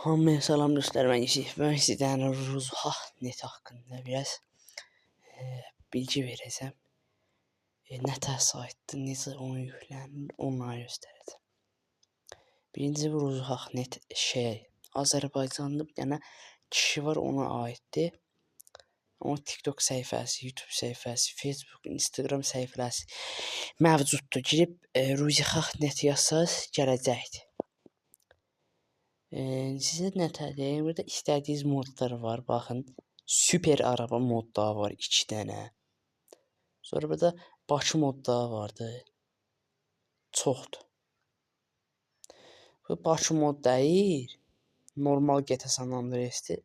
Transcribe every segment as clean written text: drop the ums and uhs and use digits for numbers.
Hamıya salam dostlar, mən Yusif. Mən sizdən Ruzha.net haqqında biraz bilgi verəcəm. Nətər saytdır, necə onu yüklənir, onları göstərəcəm. Birinci bu Ruzha.net Azərbaycanda bir dənə kişi var, ona aiddir. Onun TikTok səhifəsi, YouTube səhifəsi, Facebook, Instagram səhifəsi mövcuddur. Girib Ruzha.net yazsaz gələcəkdir. Sizə nətər deyim, burada istədiyiniz modlar var, baxın. Süper araba modları var 2 dənə. Sonra burada Bakı modları vardı. Çoxdur. Bu Bakı mod deyil. Normal GTA San Andreas'dir.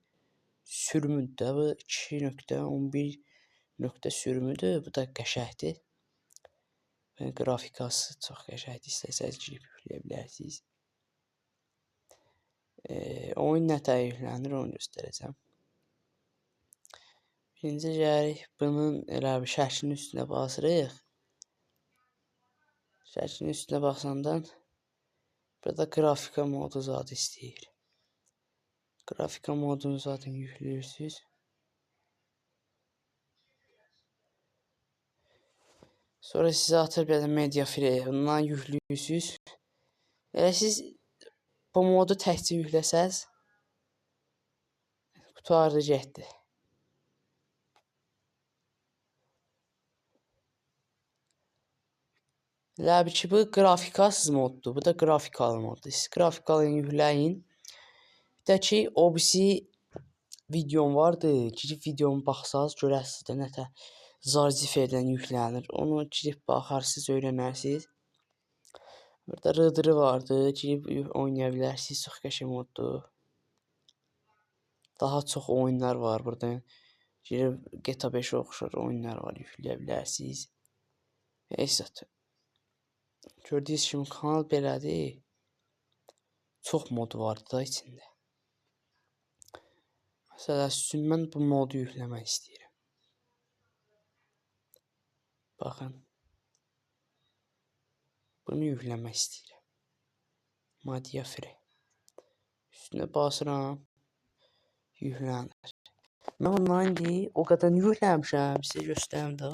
Sürümüdür də, bu 2.11 sürümüdür. Bu da qəşəngdir. Qrafikası çox qəşəngdir. İstəsəniz girib yükləyə bilərsiniz. Oyun nətər yüklənir onu göstərəcəm. Birinci gəlirik bunun elə bir şəklinin üstünə basırıq. Şəklinin üstünə basandan burada qrafika modu zad istəyir. Qrafika modunu zaten yüklüyorsunuz. Sonra sizə atır belə media free. Bundan yüklüyorsunuz. Elə siz bu modu təkcə yükləsəz qutardı getdi. Elə bir ki bu qrafikasız moddur. Bu da qrafikalı moddur. Siz qrafikalını yükləyin. Bir də ki OBS videom vardı. Girib videomu baxsaz görərsiniz də nətər Zarziferdən yüklənir. Onu girib baxarsınız, öyrənərsiniz. Burada rıdırı vardı. Girib oynaya bilərsiniz. Çox qəşəng moddur. Daha çox oyunlar var burada. Girib GTA 5-ə oxşar oyunlar var, yükləyə bilərsiniz. Neyse. Gördüyünüz kimi kanal belədir. Çox mod var da içində. Məsələn, mən bu modu yükləmək istəyirəm. Baxın. Bunu yükləmək istəyirəm. Media free. Üstünə basıram. Yüklənir. Mən ondan o qədər yükləmişəm. Sizə göstərim də.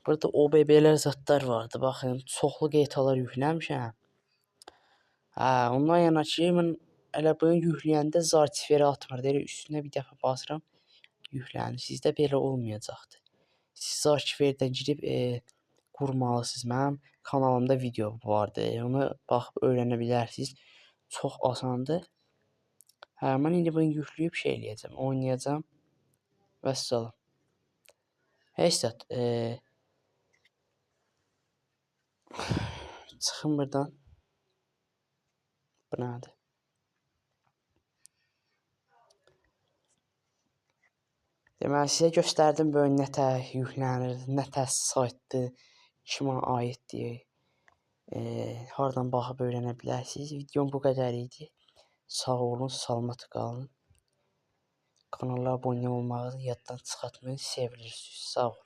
Burada OBB'lər zatlar vardı. Baxın, çoxlu GTA'lar yükləmişəm. Ondan yana ki, mən elə bunu yükləyəndə Zartiferi atmır. Deyir, üstünə bir dəfə basıram, yüklənir. Sizdə belə olmayacaqdır. Siz Zartiferdən girib qurmalısınız. Mənim kanalımda video vardı. Onu baxıb öyrənə bilərsiniz. Çox asandır. Mən indi bunu yükləyib şey eləyəcəm, oynayacağım. Vəssalam. Heç zət. Çıxın buradan. Bu nədir? Deməli, sizə göstərdim böyle nətər yüklənir, nətər saytdır, kimə aiddir, hardan baxıb öyrənə bilərsiniz. Videom bu qədər idi. Sağ olun, salamat qalın. Kanala abunə olmağı yaddan çıxartmayın, sevilirsiniz. Sağ olun.